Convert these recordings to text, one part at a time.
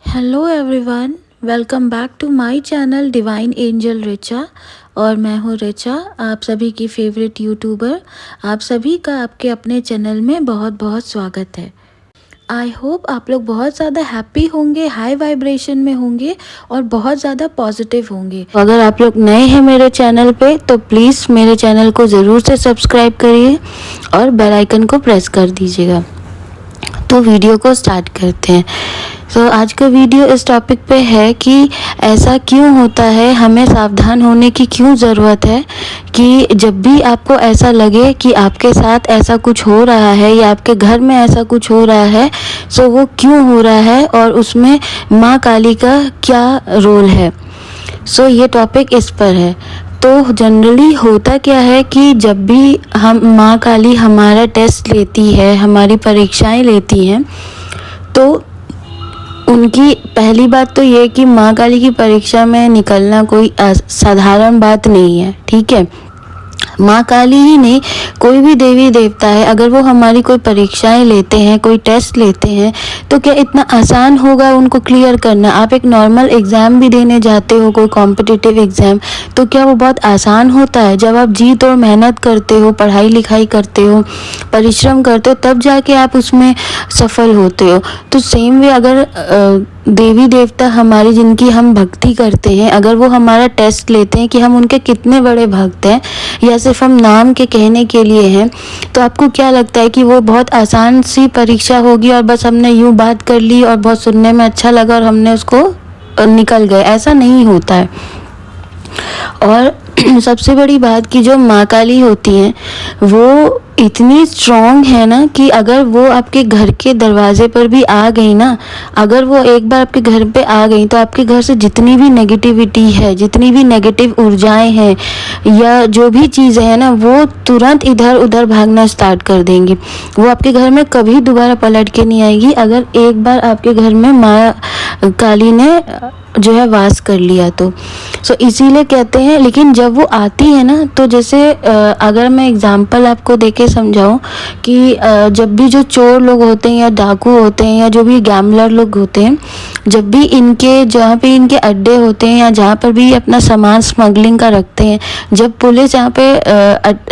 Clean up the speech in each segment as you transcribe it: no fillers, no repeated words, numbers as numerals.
Hello everyone, welcome back to my channel divine angel Richa. और मैं हूँ रिचा, आप सभी की फेवरेट यूट्यूबर। आप सभी का आपके अपने चैनल में बहुत बहुत स्वागत है। आई होप आप लोग बहुत ज़्यादा हैप्पी होंगे, हाई वाइब्रेशन में होंगे और बहुत ज़्यादा पॉजिटिव होंगे। अगर आप लोग नए हैं मेरे चैनल पे तो प्लीज़ मेरे चैनल को ज़रूर से सब्सक्राइब करिए और बेल आइकन को प्रेस कर दीजिएगा। तो वीडियो को स्टार्ट करते हैं। तो आज का वीडियो इस टॉपिक पे है कि ऐसा क्यों होता है, हमें सावधान होने की क्यों ज़रूरत है कि जब भी आपको ऐसा लगे कि आपके साथ ऐसा कुछ हो रहा है या आपके घर में ऐसा कुछ हो रहा है, तो वो क्यों हो रहा है और उसमें माँ काली का क्या रोल है। ये टॉपिक इस पर है। तो जनरली होता क्या है कि जब भी हम माँ काली हमारा टेस्ट लेती है, हमारी परीक्षाएं लेती हैं, तो उनकी पहली बात तो ये कि माँ काली की परीक्षा में निकलना कोई साधारण बात नहीं है। ठीक है, माँ काली ही नहीं, कोई भी देवी देवता है, अगर वो हमारी कोई परीक्षाएं लेते हैं, कोई टेस्ट लेते हैं, तो क्या इतना आसान होगा उनको क्लियर करना। आप एक नॉर्मल एग्ज़ाम भी देने जाते हो, कोई कॉम्पिटिटिव एग्ज़ाम, तो क्या वो बहुत आसान होता है। जब आप जी तोड़ मेहनत करते हो, पढ़ाई लिखाई करते हो, परिश्रम करते हो, तब जाके आप उसमें सफल होते हो। तो सेम वे अगर देवी देवता हमारी, जिनकी हम भक्ति करते हैं, अगर वो हमारा टेस्ट लेते हैं कि हम उनके कितने बड़े भक्त हैं या सिर्फ हम नाम के कहने के लिए हैं, तो आपको क्या लगता है कि वो बहुत आसान सी परीक्षा होगी और बस हमने यूँ बात कर ली और बहुत सुनने में अच्छा लगा और हमने उसको निकल गए। ऐसा नहीं होता है। और सबसे बड़ी बात कि जो माँ काली होती हैं वो इतनी स्ट्रॉन्ग है ना कि अगर वो आपके घर के दरवाजे पर भी आ गई ना, अगर वो एक बार आपके घर पे आ गई, तो आपके घर से जितनी भी नेगेटिविटी है, जितनी भी नेगेटिव ऊर्जाएं हैं या जो भी चीज़ें हैं ना, वो तुरंत इधर उधर भागना स्टार्ट कर देंगी। वो आपके घर में कभी दोबारा पलट के नहीं आएगी अगर एक बार आपके घर में माँ काली ने जो है वास कर लिया तो। इसीलिए कहते हैं। लेकिन जब वो आती है ना, तो जैसे अगर मैं एग्जांपल आपको देके समझाऊं कि जब भी जो चोर लोग होते हैं या डाकू होते हैं या जो भी गैम्बलर लोग होते हैं, जब भी इनके जहाँ पे इनके अड्डे होते हैं या जहाँ पर भी अपना सामान स्मगलिंग का रखते हैं, जब पुलिस यहाँ पे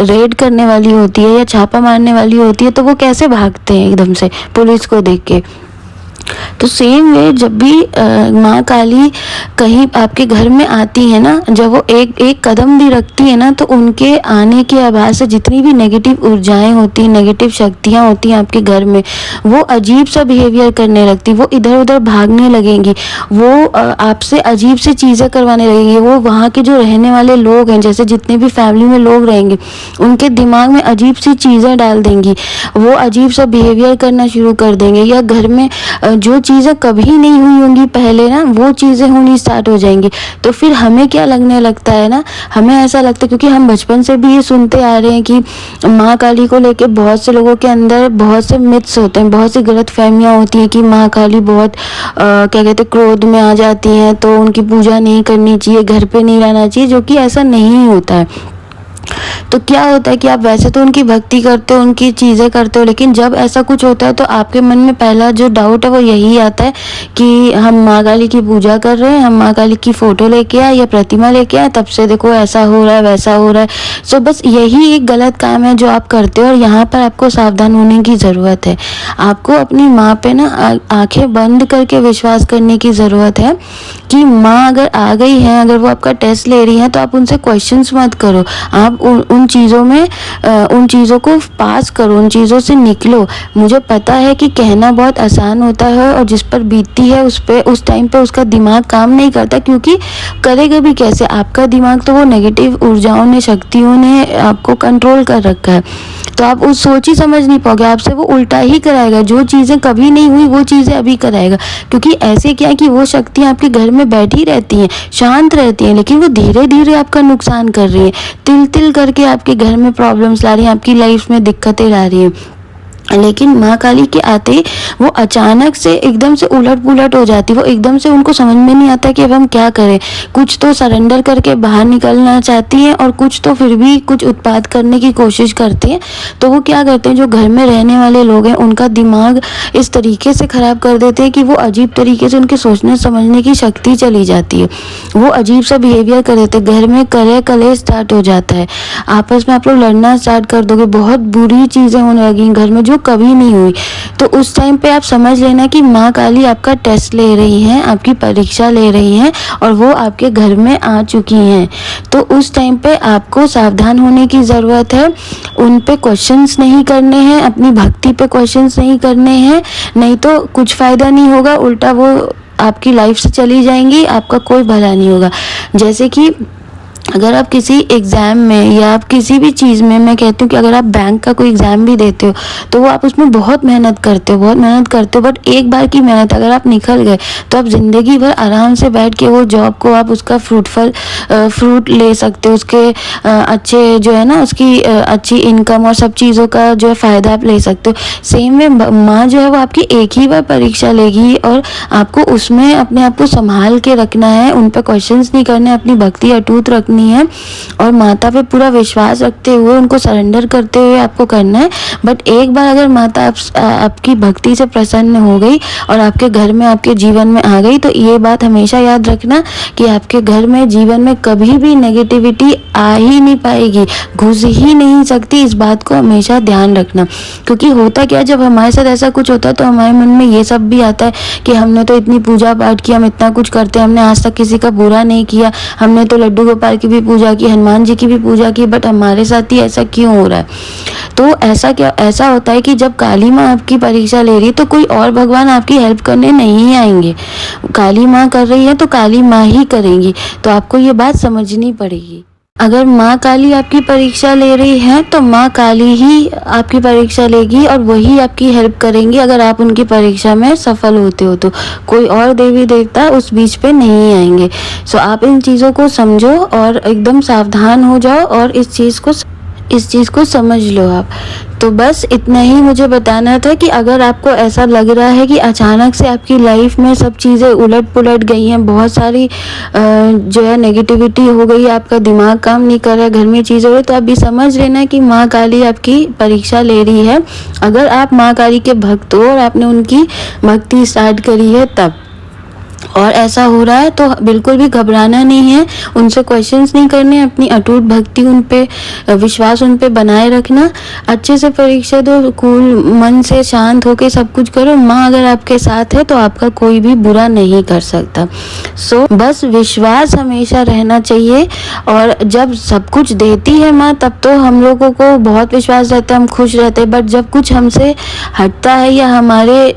रेड करने वाली होती है या छापा मारने वाली होती है, तो वो कैसे भागते हैं एकदम से पुलिस को देख के। तो सेम वे जब भी माँ काली कहीं आपके घर में आती है ना, जब वो एक एक कदम भी रखती है ना, तो उनके आने के आवाज़ से जितनी भी नेगेटिव ऊर्जाएं होती हैं, नेगेटिव शक्तियाँ होती हैं आपके घर में, वो अजीब सा बिहेवियर करने लगती, वो इधर उधर भागने लगेंगी, वो आपसे अजीब सी चीज़ें करवाने लगेंगी। वो वहाँ के जो रहने वाले लोग हैं, जैसे जितने भी फैमिली में लोग रहेंगे, उनके दिमाग में अजीब सी चीज़ें डाल देंगी, वो अजीब सा बिहेवियर करना शुरू कर देंगे, या घर में जो चीज़ें कभी नहीं हुई होंगी पहले ना, वो चीज़ें होनी स्टार्ट हो जाएंगी। तो फिर हमें क्या लगने लगता है ना, हमें ऐसा लगता है, क्योंकि हम बचपन से भी ये सुनते आ रहे हैं कि माँ काली को लेके बहुत से लोगों के अंदर बहुत से मिथ्स होते हैं, बहुत सी गलत फहमियाँ होती हैं कि माँ काली बहुत क्या कहते हैं, क्रोध में आ जाती हैं, तो उनकी पूजा नहीं करनी चाहिए, घर पे नहीं रहना चाहिए, जो कि ऐसा नहीं होता है। तो क्या होता है कि आप वैसे तो उनकी भक्ति करते हो, उनकी चीज़ें करते हो, लेकिन जब ऐसा कुछ होता है तो आपके मन में पहला जो डाउट है वो यही आता है कि हम माँ काली की पूजा कर रहे हैं, हम माँ काली की फ़ोटो लेके आए या प्रतिमा लेके आए, तब से देखो ऐसा हो रहा है, वैसा हो रहा है। बस यही एक गलत काम है जो आप करते हो, और यहाँ पर आपको सावधान होने की ज़रूरत है। आपको अपनी माँ पे ना आंखें बंद करके विश्वास करने की ज़रूरत है कि माँ अगर आ गई है, अगर वो आपका टेस्ट ले रही हैं, तो आप उनसे क्वेश्चंस मत करो, आप उन चीज़ों में उन चीज़ों को पास करो, उन चीज़ों से निकलो। मुझे पता है कि कहना बहुत आसान होता है और जिस पर बीतती है उस टाइम पे उसका दिमाग काम नहीं करता, क्योंकि करेगा भी कैसे, आपका दिमाग तो वो नेगेटिव ऊर्जाओं ने, शक्तियों ने आपको कंट्रोल कर रखा है। तो आप उस सोच ही समझ नहीं पाओगे, आपसे वो उल्टा ही कराएगा, जो चीज़ें कभी नहीं हुई वो चीज़ें अभी कराएगा। क्योंकि ऐसे क्या है कि वो शक्तियाँ आपके घर में बैठी रहती हैं, शांत रहती हैं, लेकिन वो धीरे धीरे आपका नुकसान कर रही है, तिल तिल करके आपके घर में प्रॉब्लम्स ला रही हैं, आपकी लाइफ में दिक्कतें ला रही हैं। लेकिन माँ काली के आते ही वो अचानक से एकदम से उलट पुलट हो जाती, वो एकदम से उनको समझ में नहीं आता कि अब हम क्या करें। कुछ तो सरेंडर करके बाहर निकलना चाहती हैं और कुछ तो फिर भी कुछ उत्पात करने की कोशिश करती हैं। तो वो क्या करते हैं, जो घर में रहने वाले लोग हैं उनका दिमाग इस तरीके से ख़राब कर देते हैं कि वो अजीब तरीके से उनके सोचने समझने की शक्ति चली जाती है। वो अजीब सा बिहेवियर कर देते हैं, घर में कलेह स्टार्ट हो जाता है, आपस में आप लोग लड़ना स्टार्ट कर दोगे, बहुत बुरी चीज़ें होने लगी घर में जो कभी नहीं हुई। तो उस टाइम पे आप समझ लेना कि माँ काली आपका टेस्ट ले रही हैं, आपकी परीक्षा ले रही हैं और वो आपके घर में आ चुकी हैं। तो उस टाइम पे आपको सावधान होने की ज़रूरत है। उन पे क्वेश्चंस नहीं करने हैं, अपनी भक्ति पे क्वेश्चंस नहीं करने हैं, नहीं तो कुछ फ़ायदा नहीं होगा, उल्टा वो आपकी लाइफ से चली जाएंगी, आपका कोई भला नहीं होगा। जैसे कि अगर आप किसी एग्ज़ाम में या आप किसी भी चीज़ में, मैं कहती हूँ कि अगर आप बैंक का कोई एग्ज़ाम भी देते हो तो वो आप उसमें बहुत मेहनत करते हो, बट एक बार की मेहनत अगर आप निकल गए तो आप ज़िंदगी भर आराम से बैठ के वो जॉब को आप उसका फ्रूट ले सकते हो, उसके अच्छे जो है ना उसकी अच्छी इनकम और सब चीज़ों का जो है फ़ायदा आप ले सकते हो। सेम वे माँ जो है वो आपकी एक ही बार परीक्षा लेगी और आपको उसमें अपने आप को संभाल के रखना है, उन पर क्वेश्चंस नहीं करने, अपनी भक्ति अटूट रखनी है और माता पे पूरा विश्वास रखते हुए उनको सरेंडर करते हुए आपको करना है। बट एक बार अगर माता आपकी भक्ति से प्रसन्न हो गई और आपके घर में, आपके जीवन में आ गई, तो ये बात हमेशा याद रखना कि आपके घर में, जीवन में कभी भी नेगेटिविटी आ ही नहीं पाएगी, घुस ही नहीं सकती। इस बात को हमेशा ध्यान रखना, क्योंकि होता क्या, जब हमारे साथ ऐसा कुछ होता है तो हमारे मन में ये सब भी आता है कि हमने तो इतनी पूजा पाठ किया, हम इतना कुछ करते हैं, हमने आज तक किसी का बुरा नहीं किया, हमने तो लड्डू गोपाल की भी पूजा की, हनुमान जी की भी पूजा की, बट हमारे साथ ही ऐसा क्यों हो रहा है। तो ऐसा होता है कि जब काली माँ आपकी परीक्षा ले रही है तो कोई और भगवान आपकी हेल्प करने नहीं आएंगे, काली माँ कर रही है तो काली माँ ही करेंगी। तो आपको ये बात समझनी पड़ेगी। अगर माँ काली आपकी परीक्षा ले रही है तो माँ काली ही आपकी परीक्षा लेगी और वही आपकी हेल्प करेंगी अगर आप उनकी परीक्षा में सफल होते हो तो। कोई और देवी देवता उस बीच पे नहीं आएंगे। सो आप इन चीज़ों को समझो और एकदम सावधान हो जाओ और इस चीज़ को समझ लो आप। तो बस इतना ही मुझे बताना था कि अगर आपको ऐसा लग रहा है कि अचानक से आपकी लाइफ में सब चीज़ें उलट पुलट गई हैं, बहुत सारी जो है नेगेटिविटी हो गई, आपका दिमाग काम नहीं कर रहा है, घर में चीज़ें हो रही, तो आप भी समझ लेना कि माँ काली आपकी परीक्षा ले रही है। अगर आप माँ काली के भक्त हो और आपने उनकी भक्ति स्टार्ट करी है तब, और ऐसा हो रहा है तो बिल्कुल भी घबराना नहीं है, उनसे क्वेश्चंस नहीं करने, अपनी अटूट भक्ति उन पे, विश्वास उन पे बनाए रखना, अच्छे से परीक्षा दो, कूल मन से शांत होके सब कुछ करो। माँ अगर आपके साथ है तो आपका कोई भी बुरा नहीं कर सकता। सो बस विश्वास हमेशा रहना चाहिए और जब सब कुछ देती है माँ तब तो हम लोगों को बहुत विश्वास रहता है, हम खुश रहते हैं, बट जब कुछ हमसे हटता है या हमारे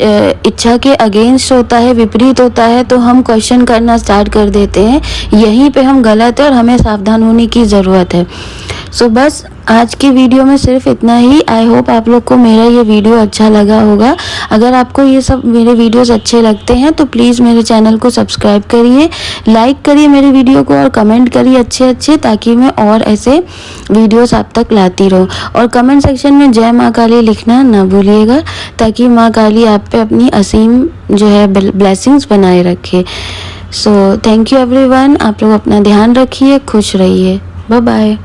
इच्छा के अगेंस्ट होता है, विपरीत होता है, तो हम क्वेश्चन करना स्टार्ट कर देते हैं। यहीं पे हम गलत है और हमें सावधान होने की ज़रूरत है। सो बस आज की वीडियो में सिर्फ इतना ही। आई होप आप लोग को मेरा ये वीडियो अच्छा लगा होगा। अगर आपको ये सब मेरे वीडियोस अच्छे लगते हैं तो प्लीज़ मेरे चैनल को सब्सक्राइब करिए, लाइक करिए मेरे वीडियो को और कमेंट करिए अच्छे, ताकि मैं और ऐसे वीडियोस आप तक लाती रहूँ। और कमेंट सेक्शन में जय माँ काली लिखना ना भूलिएगा, ताकि माँ काली आप पे अपनी असीम जो है ब्लेसिंग्स बनाए रखे। सो थैंक यू एवरीवन, आप लोग अपना ध्यान रखिए, खुश रहिए, बाय बाय।